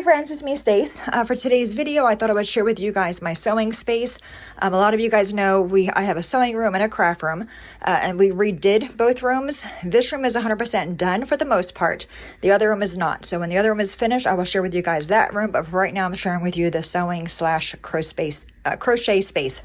Hi friends, it's me Stace. For today's video, I thought I would share with you guys my sewing space. A lot of you guys know I have a sewing room and a craft room, and we redid both rooms. This room is 100% done for the most part. The other room is not. So when the other room is finished, I will share with you guys that room. But for right now, I'm sharing with you the sewing / crochet space.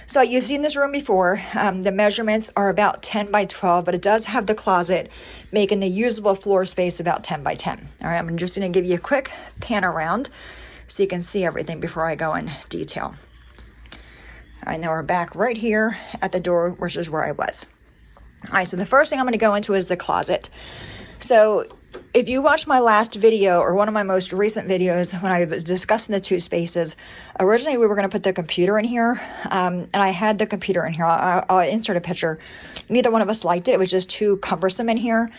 So you've seen this room before. The measurements are about 10 by 12, but it does have the closet, making the usable floor space about 10 by 10. All right, I'm just going to give you a quick pan around so you can see everything before I go in detail. All right, now we're back right here at the door, which is where I was. All right, so the first thing I'm going to go into is the closet. So if you watched my last video or one of my most recent videos when I was discussing the two spaces, originally we were going to put the computer in here, and I had the computer in here. I'll insert a picture. Neither one of us liked it. It was just too cumbersome in here.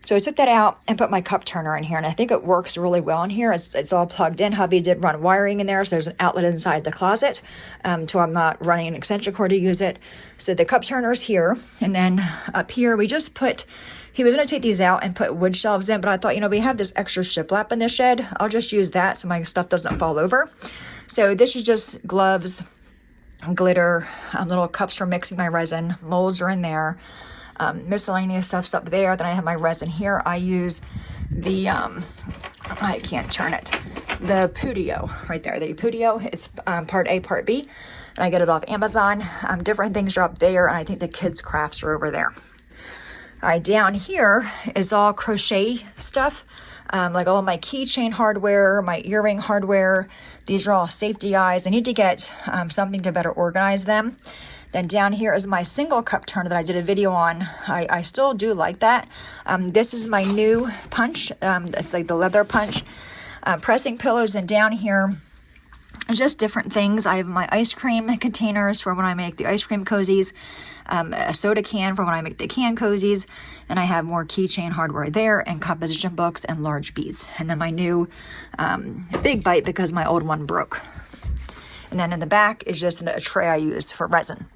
So I took that out and put my cup turner in here, and I think it works really well in here. It's all plugged in. Hubby did run wiring in there, so there's an outlet inside the closet, so I'm not running an extension cord to use it. So the cup turner's here, and then up here we just put... He was going to take these out and put wood shelves in, but I thought, we have this extra shiplap in the shed. I'll just use that so my stuff doesn't fall over. So this is just gloves, glitter, little cups for mixing my resin. Molds are in there. Miscellaneous stuff's up there. Then I have my resin here. I use the, I can't turn it, the Pudio right there. The Pudio, it's part A, part B. And I get it off Amazon. Different things are up there, and I think the kids' crafts are over there. All right, down here is all crochet stuff, like all of my keychain hardware, my earring hardware. These are all safety eyes. I need to get something to better organize them. Then down here is my single cup turner that I did a video on. I still do like that. This is my new punch. It's like the leather punch. Pressing pillows, and down here just different things. I have my ice cream containers for when I make the ice cream cozies, a soda can for when I make the can cozies, and I have more keychain hardware there, and composition books and large beads. And then my new big bite because my old one broke. And then in the back is just a tray I use for resin.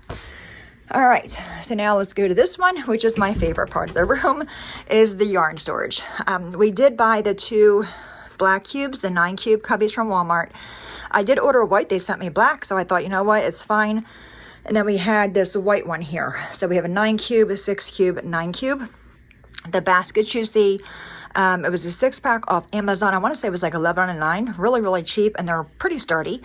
All right, so now let's go to this one, which is my favorite part of the room, is the yarn storage. We did buy the two black cubes, the 9-cube cubbies from Walmart. I did order white. They sent me black, so I thought, you know what, it's fine. And then we had this white one here. So we have a 9-cube, a 6-cube, 9-cube. The baskets you see, it was a 6-pack off Amazon. I want to say it was like $11.99. Really, really cheap, and they're pretty sturdy.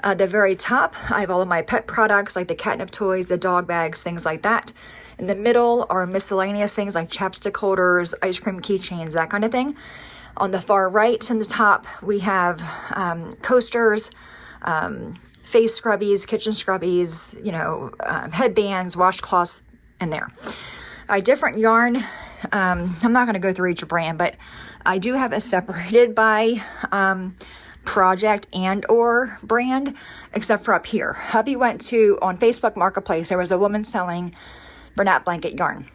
The very top, I have all of my pet products, like the catnip toys, the dog bags, things like that. In the middle are miscellaneous things like chapstick holders, ice cream keychains, that kind of thing. On the far right in the top, we have coasters, face scrubbies, kitchen scrubbies, headbands, washcloths in there. Different yarn. I'm not going to go through each brand, but I do have it separated by project and or brand, except for up here. Hubby went on Facebook Marketplace. There was a woman selling Bernat blanket yarn.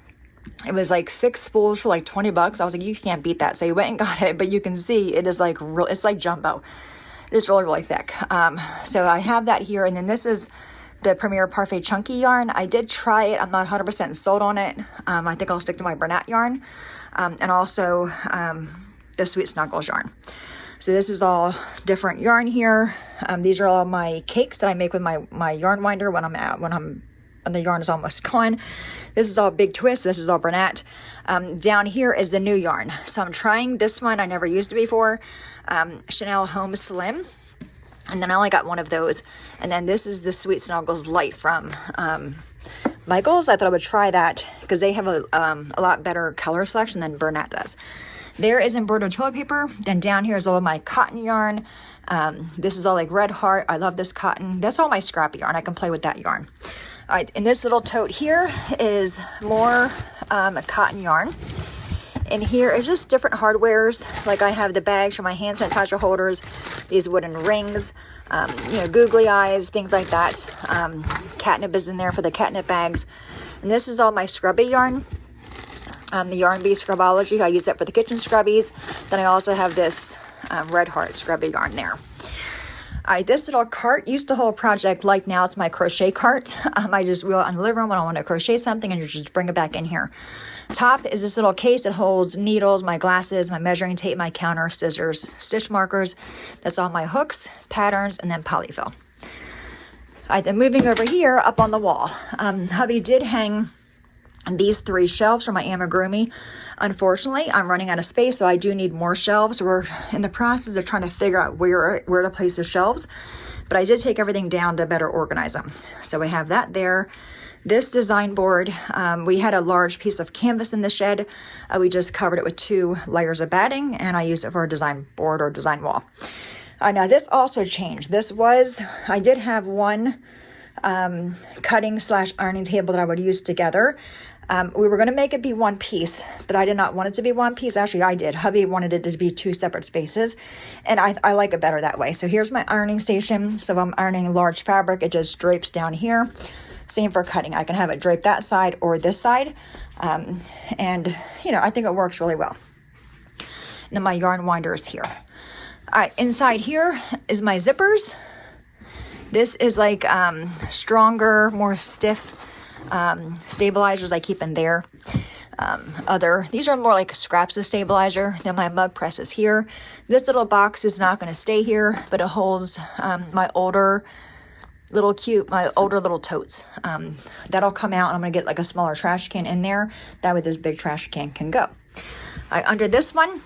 It was like 6 spools for like $20. I was like, you can't beat that. So he went and got it, but you can see it is like real. It's like jumbo. It's really, really thick. So I have that here, and then this is the Premier Parfait Chunky yarn. I did try it. I'm not 100% sold on it. I think I'll stick to my Bernat yarn, and also the Sweet Snuggles yarn. So this is all different yarn here. These are all my cakes that I make with my yarn winder when the yarn is almost gone. This is all Big Twist. This is all Bernat. Down here is the new yarn. So I'm trying this one. I never used it before. Chanel Home Slim. And then I only got one of those. And then this is the Sweet Snuggles Light from Michaels. I thought I would try that because they have a lot better color selection than Bernat does. There is embroidered toilet paper. Then down here is all of my cotton yarn. This is all like Red Heart. I love this cotton. That's all my scrappy yarn. I can play with that yarn. All right, in this little tote here is more cotton yarn. And here is just different hardwares. Like I have the bags for my hand sanitizer holders, these wooden rings, googly eyes, things like that. Catnip is in there for the catnip bags. And this is all my scrubby yarn. The Yarn Bee Scrubology, I use that for the kitchen scrubbies. Then I also have this Red Heart scrubby yarn there. This little cart used to hold Project Like. Now it's my crochet cart. I just wheel it in the living room when I want to crochet something and just bring it back in here. Top is this little case that holds needles, my glasses, my measuring tape, my counter, scissors, stitch markers. That's all my hooks, patterns, and then polyfill. All right, then moving over here up on the wall. Hubby did hang these 3 shelves for my amigurumi. Unfortunately, I'm running out of space, so I do need more shelves. We're in the process of trying to figure out where to place the shelves, but I did take everything down to better organize them. So we have that there. This design board, we had a large piece of canvas in the shed. We just covered it with 2 layers of batting, and I use it for a design board or design wall. Now this also changed. I did have one cutting / ironing table that I would use together. We were going to make it be one piece, but I did not want it to be one piece. Actually, I did. Hubby wanted it to be 2 separate spaces, and I like it better that way. So here's my ironing station. So if I'm ironing large fabric, it just drapes down here. Same for cutting. I can have it drape that side or this side, and I think it works really well. And then my yarn winder is here. All right, inside here is my zippers. This is like stronger, more stiff stabilizers I keep in there. These are more like scraps of stabilizer. Then my mug press is here. This little box is not going to stay here, but it holds my older little totes. That'll come out, and I'm going to get like a smaller trash can in there. That way this big trash can can go. Under this one,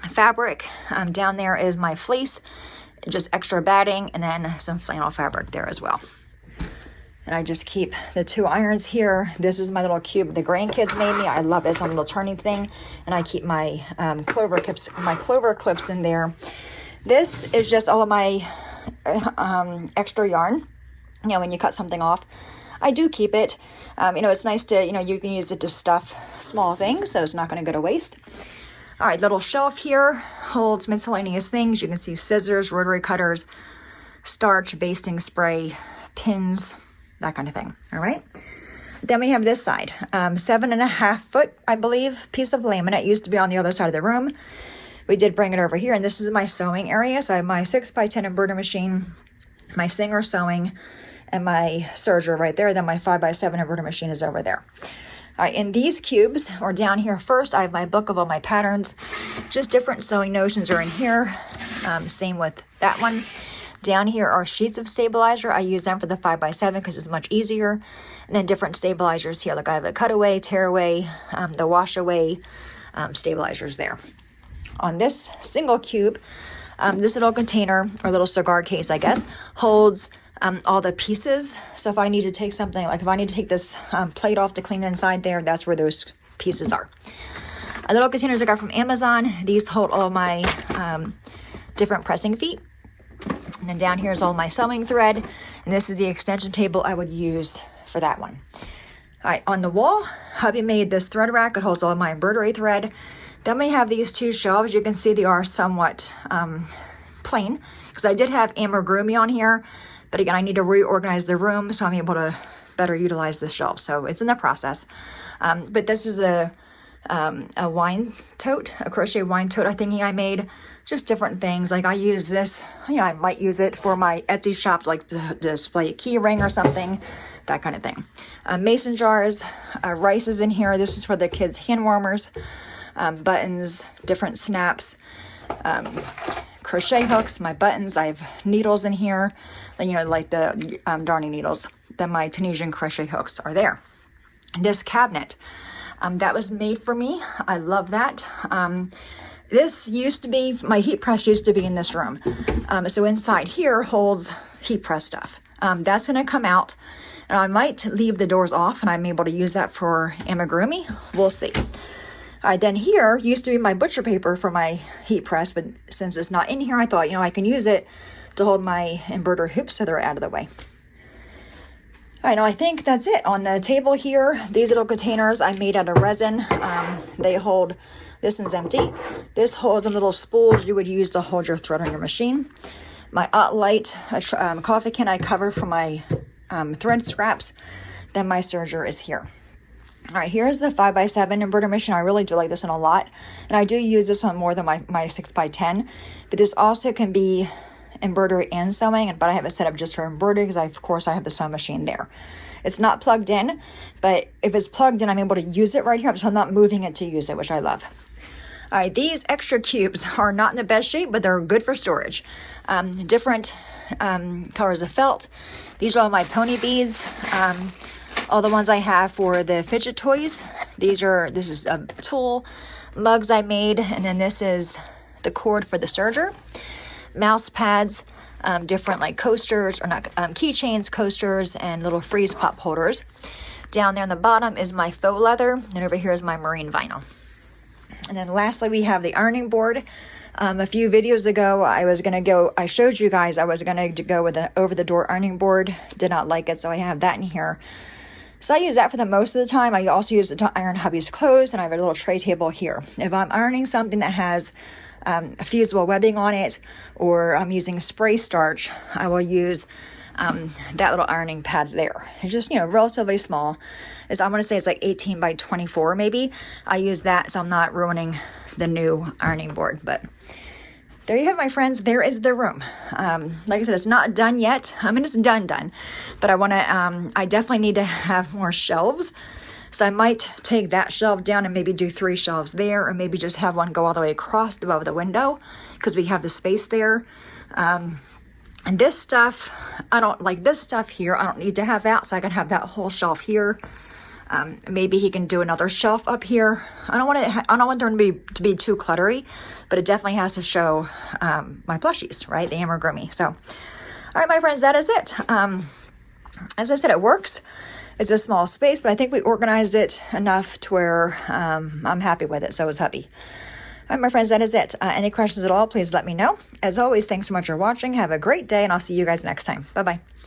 fabric, down there is my fleece, just extra batting, and then some flannel fabric there as well. And I just keep the 2 irons here. This is my little cube the grandkids made me. I love it. It's a little turning thing. And I keep my clover clips in there. This is just all of my extra yarn. When you cut something off, I do keep it. It's nice to, you can use it to stuff small things, so it's not going to go to waste. All right, little shelf here holds miscellaneous things. You can see scissors, rotary cutters, starch, basting spray, pins, that kind of thing. All right. Then we have this side, 7.5 foot, I believe, piece of laminate. Used to be on the other side of the room. We did bring it over here, and this is my sewing area. So I have my 6x10 embroidery machine, my Singer sewing, and my serger right there. Then my 5x7 embroidery machine is over there. All right, in these cubes, or down here first, I have my book of all my patterns. Just different sewing notions are in here. Same with that one. Down here are sheets of stabilizer. I use them for the 5x7 because it's much easier. And then different stabilizers here. Like I have a cutaway, tearaway, the wash away stabilizers there. On this single cube, this little container, or little cigar case, I guess, holds all the pieces. So if I need to take something, like if I need to take this plate off to clean inside there, that's where those pieces are. Little containers I got from Amazon. These hold all my different pressing feet. And then down here is all my sewing thread. And this is the extension table I would use for that one. All right, on the wall, hubby made this thread rack. It holds all of my embroidery thread. Then we have these 2 shelves. You can see they are somewhat plain, because I did have amigurumi on here. But again, I need to reorganize the room so I'm able to better utilize the shelf. So it's in the process. But this is a wine tote, a crochet wine tote I made. Just different things. Like I use this, I might use it for my Etsy shops, like to display a key ring or something, that kind of thing. Mason jars, rice is in here. This is for the kids' hand warmers, buttons, different snaps, crochet hooks, my buttons. I have needles in here, like the darning needles. Then my Tunisian crochet hooks are there. This cabinet, that was made for me. I love that. This used to be, my heat press used to be in this room. So inside here holds heat press stuff. That's going to come out, and I might leave the doors off, and I'm able to use that for amigurumi. We'll see. All right, then here used to be my butcher paper for my heat press, but since it's not in here, I thought, I can use it to hold my embroidery hoops so they're out of the way. All right, now I think that's it. On the table here, these little containers I made out of resin. They hold, this one's empty. This holds a little spools you would use to hold your thread on your machine. My light coffee can I covered for my thread scraps. Then my serger is here. All right, here's the 5x7 embroidery machine. I really do like this one a lot. And I do use this one more than my 6x10. But this also can be embroidery and sewing, but I have it set up just for embroidery because of course I have the sewing machine there. It's not plugged in, but if it's plugged in, I'm able to use it right here, so I'm not moving it to use it, which I love. All right, these extra cubes are not in the best shape, but they're good for storage. Different colors of felt. These are all my pony beads. All the ones I have for the fidget toys. This is a tool, mugs I made, and then this is the cord for the serger. Mouse pads, different like coasters, or not keychains, coasters, and little freeze pop holders. Down there on the bottom is my faux leather, and over here is my marine vinyl. And then lastly, we have the ironing board. A few videos ago, I showed you guys I was going to go with the over-the-door ironing board. Did not like it, so I have that in here. So I use that for the most of the time. I also use it to iron hubby's clothes, and I have a little tray table here. If I'm ironing something that has fusible webbing on it, or I'm using spray starch, I will use that little ironing pad there. It's just, relatively small. I'm going to say it's like 18 by 24 maybe. I use that so I'm not ruining the new ironing board. But there you have it, my friends. There is the room. Like I said, it's not done yet. I mean, it's done, but I definitely need to have more shelves. So I might take that shelf down and maybe do 3 shelves there, or maybe just have one go all the way across above the window because we have the space there. And this stuff, I don't like this stuff here. I don't need to have that, so I can have that whole shelf here. Maybe he can do another shelf up here. I don't want them to be too cluttery, but it definitely has to show my plushies, right? The amigurumi. So, all right, my friends, that is it. As I said, it works. It's a small space, but I think we organized it enough to where I'm happy with it. So is hubby. All right, my friends, that is it. Any questions at all, please let me know. As always, thanks so much for watching. Have a great day, and I'll see you guys next time. Bye-bye.